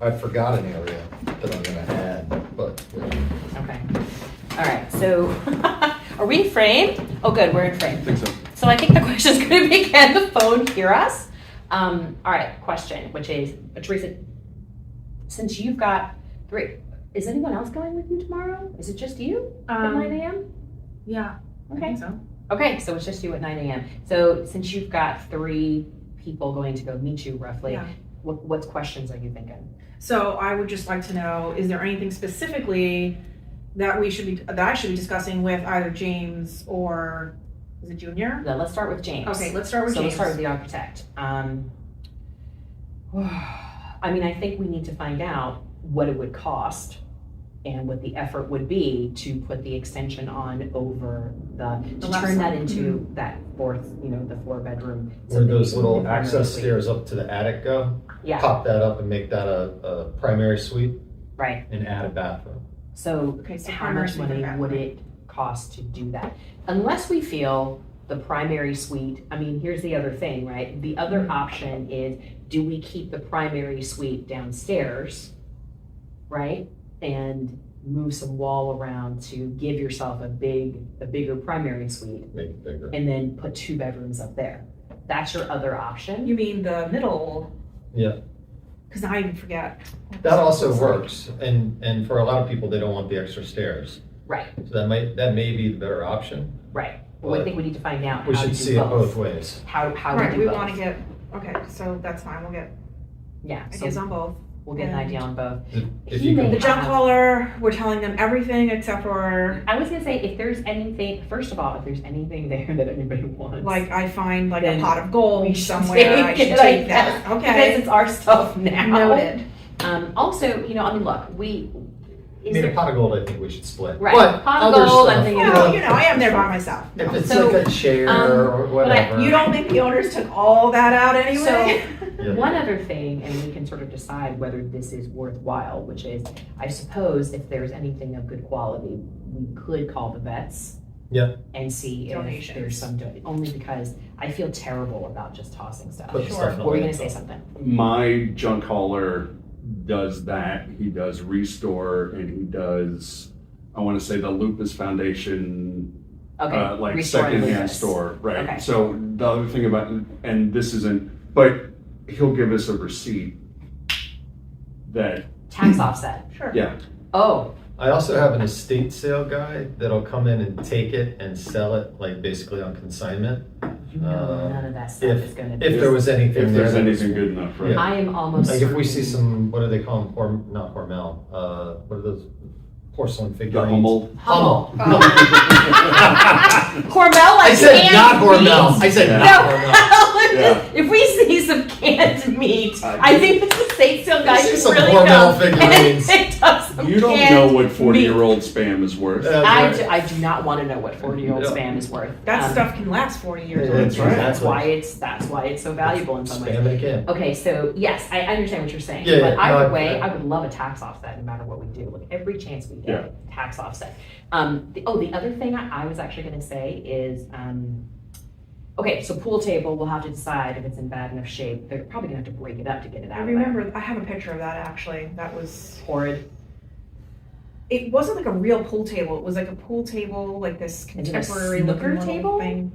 I forgot an area that I'm gonna add, but. Okay. All right, so are we in frame? Oh, good, we're in frame. I think so. So I think the question is going to be, can the phone hear us? All right, question, which is, Teresa, since you've got 3, is anyone else going with you tomorrow? Is it just you at 9 a.m.? Yeah. I Okay. think so. Okay, so it's just you at 9 a.m. So since you've got 3 people going to go meet you roughly, Yeah. what questions are you thinking? So I would just like to know, is there anything specifically that I should be discussing with either James or is it Junior? Now, let's start with James. Okay, let's start with So James. let's start with the architect. I mean, I think we need to find out what it would cost and what the effort would be to put the extension on over to left turn that side. into that 4th, the 4-bedroom. Where those the little primary access suite. stairs up to the attic go, Yeah, pop that up and make that a primary suite right. and add a bathroom. So Okay, so how primary much suite money and would bathroom. it cost to do that? Unless we feel the primary suite, I mean, here's the other thing, right? The other option is, do we keep the primary suite downstairs, right? And move some wall around to give yourself a bigger primary suite Make it bigger. and then put 2 bedrooms up there. That's your other option. You mean the middle? Yeah. Because I even forget. That also works, and for a lot of people, they don't want the extra stairs. Right, So that may be the better option. right. Well, I But think we need to find out We how to should do see it both ways. How Right, we we do both. want to get, okay, so that's fine, we'll get Yeah, so ideas on both. we'll get an idea on both. If He you may can, The junk have- hauler, we're telling them everything except for, I was gonna say, if there's anything, first of all, if there's anything there that anybody wants. like, I find like Then a pot of we gold should somewhere, I take should it, I take that. guess, Because Okay, it's our stuff now. noted. Also, I mean, look, I mean, a pot of gold, I think we should split. Right, But pot of other gold, I'm stuff, thinking Well, I am there by myself. If it's So, like a chair or whatever. You don't think the owners took all that out anyway? Yeah. One other thing, and we can sort of decide whether this is worthwhile, which is, I suppose if there's anything of good quality, we could call the vets. Yeah. And see if Donations. there's some, only because I feel terrible about just tossing stuff. Put the Sure. stuff in the Were we gonna landfill. say something? My junk hauler does that. He does restore and he does, I want to say the Lupus Foundation, Okay. like restore and secondhand Lupus. store, right? Okay. So the other thing about, and this isn't, but he'll give us a receipt that, Tax offset. Sure. yeah, Oh, I also have an estate sale guy that'll come in and take it and sell it, like basically on consignment. you know none of that stuff if- is gonna be. If there was anything if there. there's that was- anything good enough, right? Yeah. I am almost Like if we see certain- some, what do they call them, not Hormel, what are those porcelain The figurines? Hummel. Hummel. No. Hormel, like I said canned not Hormel, meat? I said Yeah. not Hormel. Yeah. If we see some canned meat, I think this estate sale guy I see should some really Hormel come figurines. and pick up some You don't canned know what meat. 40-year-old spam is worth. I do not want to know what 40-year-old Yeah. spam is worth. That Um, stuff can last 40 years. Yeah, that's right. That's why it's so valuable in some ways. Spam it again. Okay, so yes, I understand what you're saying. Yeah, But yeah, either no, way, I- I would love a tax offset no matter what we do. Like every chance we Yeah. get, tax offset. The other thing I was actually going to say is, okay, so pool table, we'll have to decide if it's in bad enough shape. They're probably going to have to break it up to get it out I of there. remember, I have a picture of that actually, that was, Horrid. it wasn't like a real pool table, it was like a pool table, like this it a contemporary snooker looking table? little thing.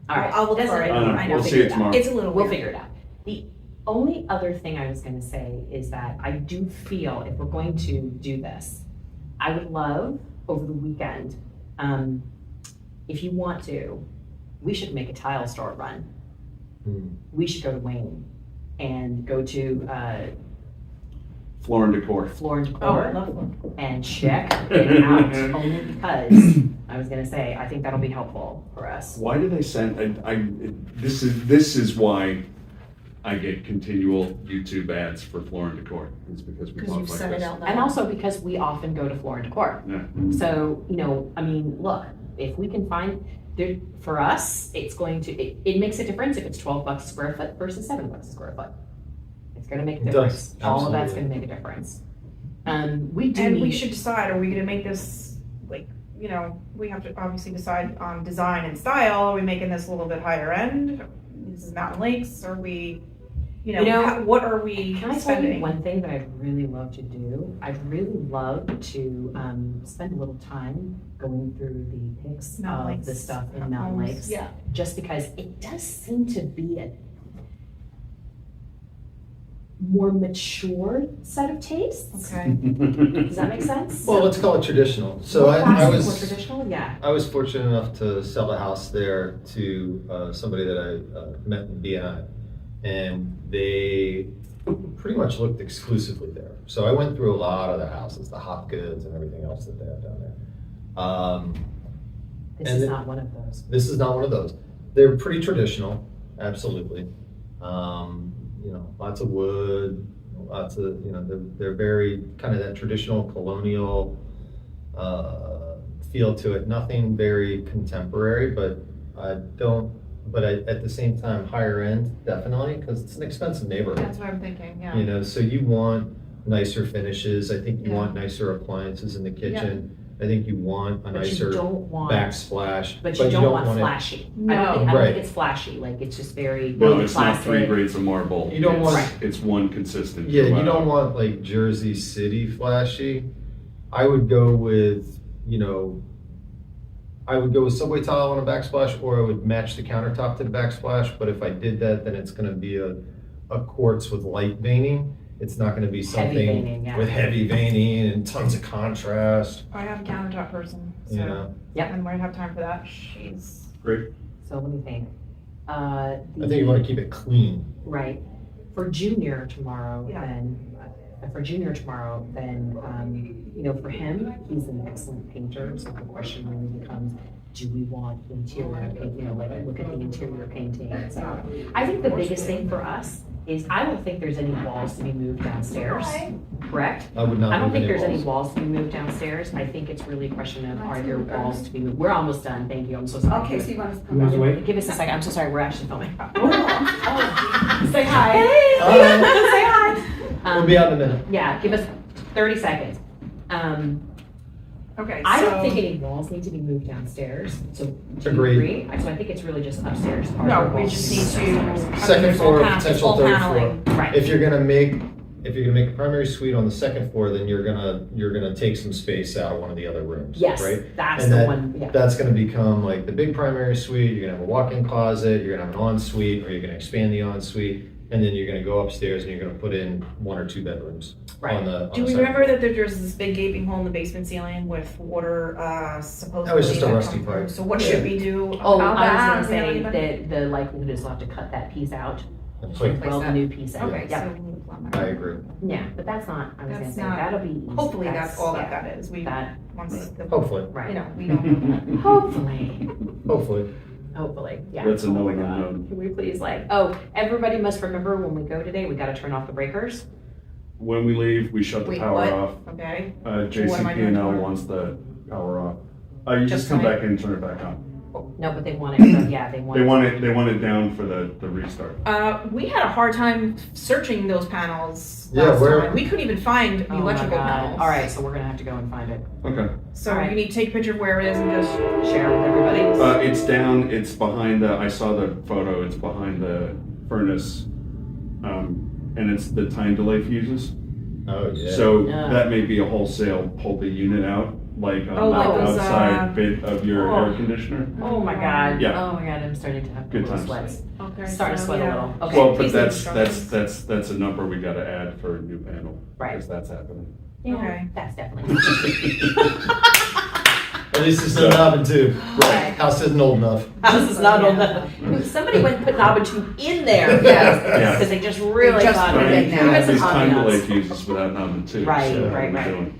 All right, I'll look doesn't- for it. I know, we'll see figure it out. tomorrow. It's a little We'll weird. figure it out. The only other thing I was going to say is that I do feel if we're going to do this, I would love over the weekend, if you want to, we should make a tile store run. We should go to Wayne and go to Floor and decor. Floor and Oh, I Decor love them. and check it out. Only because I was going to say I think that'll be helpful for us. Why do they send, this is why I get continual YouTube ads for floor and decor. It's because we Because talk you've like said it this. out loud. And also because we often go to Floor and Decor. Yeah. So, I mean, look, if we can find, there, for us, it's going to, it makes a difference if it's $12 a square foot versus $7 a square foot. It's gonna make a It difference. does, All of that's absolutely. gonna make a difference. We do And we need- should decide, are we gonna make this, like, we have to obviously decide on design and style, are we making this a little bit higher end? This is Mountain Lakes, are we, You know, You know, what are we Can I tell you spending? one thing that I'd really love to do? I'd really love to spend a little time going through the pics Mountain of the Lakes. stuff in Mountain Lakes. Yeah. Just because it does seem to be a more mature set of tastes. Okay. Does that make sense? Well, let's call it traditional. So More I classic, more was, traditional, yeah. I was fortunate enough to sell a house there to somebody that I met in BNI. And they pretty much looked exclusively there. So I went through a lot of the houses, the Hopkins and everything else that they have down there. This And is then- not one of those. This is not one of those. They're pretty traditional, absolutely. Lots of wood, lots of, they're very kind of that traditional colonial feel to it. Nothing very contemporary, but at the same time, higher end, definitely, because it's an expensive neighborhood. That's what I'm thinking, yeah. So you want nicer finishes. I think you Yeah. want nicer appliances in the kitchen. I think you want a But you nicer don't want, backsplash. but you don't want it- flashy. No. I don't Right. think it's flashy, like it's just very No, it's not classic. 3 grades of marble. You don't It's- want- It's one consistent. Yeah, you throughout. don't want like Jersey City flashy. I would go with, subway tile on a backsplash, or I would match the countertop to the backsplash. But if I did that, then it's gonna be a quartz with light veining. It's not gonna be Heavy something veining, yeah. with heavy veining and tons of contrast, I have a countertop person, so you know? Yep. and we have time for that. She's Great. So let me think. I think you wanna keep it clean. Right. For junior tomorrow, Yeah. for him, he's an excellent painter, so the question really becomes, do we want interior paint, look at the interior painting and stuff. I think the biggest thing for us is, I don't think there's any walls to be moved downstairs, correct? I would not. I don't move think any there's any walls. walls to be moved downstairs. I think it's really a question of, are there walls to be moved? We're almost done, thank you, I'm so sorry. Okay, so you want us to You come guys back? wait? Give us a second, I'm so sorry, we're actually filming. Oh, Say hi. Hi. Say hi. We'll be out in a minute. Yeah, give us 30 seconds. okay. I so, don't think any walls need to be moved downstairs, so do you Agreed. agree? So I think it's really just upstairs. Are No, there we walls just be need moved to. downstairs? Second floor, potential full third paneling. Right, If you're gonna make a primary suite on the second floor, then you're gonna take some space out of one of the other rooms, yes, right? that's And the that- one, yeah. That's gonna become like the big primary suite, you're gonna have a walk-in closet, you're gonna have an ensuite, or you're gonna expand the ensuite, and then you're gonna go upstairs and you're gonna put in 1 or 2 bedrooms Right. on the. Do we remember that there's this big gaping hole in the basement ceiling with water supposedly? That was just a that rusty come through? pipe. So what Yeah. should we do Oh, about I that? was gonna say Anybody? that the likelihood is we'll have to cut that piece out, Like, weld the new piece out. Okay, Yeah, so we need to plan I that. agree. yeah, but that's not, I was gonna That's say, not- that'll be easy. Hopefully that's all that yeah, that is. We, That, once the, Hopefully, right. we don't. Hopefully. hopefully. Yeah. That's a Oh known my God. unknown. Can we please everybody must remember when we go today, we gotta turn off the breakers. When we leave, we shut the Wait, power what? off. Okay, What am I doing JCP&L tomorrow? wants the power off. You Just just come tonight? back and turn it back on. No, but they want it, yeah, they want it. They want it down for the restart. we had a hard time searching those panels Yeah, last where- time. We couldn't even find the Oh my electrical God. panels. All right, so we're gonna have to go and find it, Okay. So All right. you need to take a picture of where it is and just, share with everybody. It's down, it's behind I saw the photo, it's behind the furnace. And it's the time delay fuses. Oh, yeah. So Yeah. that may be a wholesale pull the unit out, like on Oh, the like those, outside bit of your Oh. air conditioner. Oh my God. Yeah. Oh my God, I'm starting to have Good little times. sweats. okay. Starting to so, sweat a yeah. little. Okay. Well, but Please that's a number we gotta add for a new panel. Right. Because that's happening. Yeah, Okay. that's definitely. At least it's not knob and tube. Right. House isn't old enough. House is not old enough. Somebody went and put knob and tube in there. Yeah. Because they just really just thought put of it it. in Give there. us some These time delay ambiance. fuses without knob too. Right, so right, we're right. doing-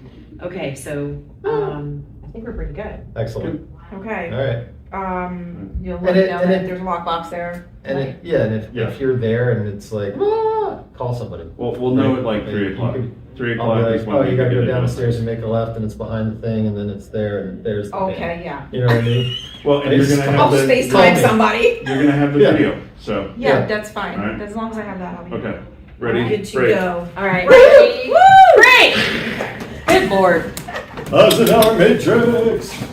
Okay, so, I think we're pretty good. Excellent. Okay, All right. you'll And let me it- know and that it- there's a lockbox there. And tonight. if you're there and it's like, call somebody. We'll know at like Like, 3 you o'clock. could- 3 I'll be o'clock is like, when oh, we you gotta get go it down the done. stairs and make a left and it's behind the thing and then it's there and there's the van. Okay, yeah. You know what I mean? Well, and you're Just gonna I'll have the, FaceTime call me. somebody. you're gonna have the Yeah. video, so, Yeah, Yeah. that's fine. All right. As long as I have that, I'll be okay. Ready? good to Great. go. All right. Ready? Great! Good Lord. Us in our matrix.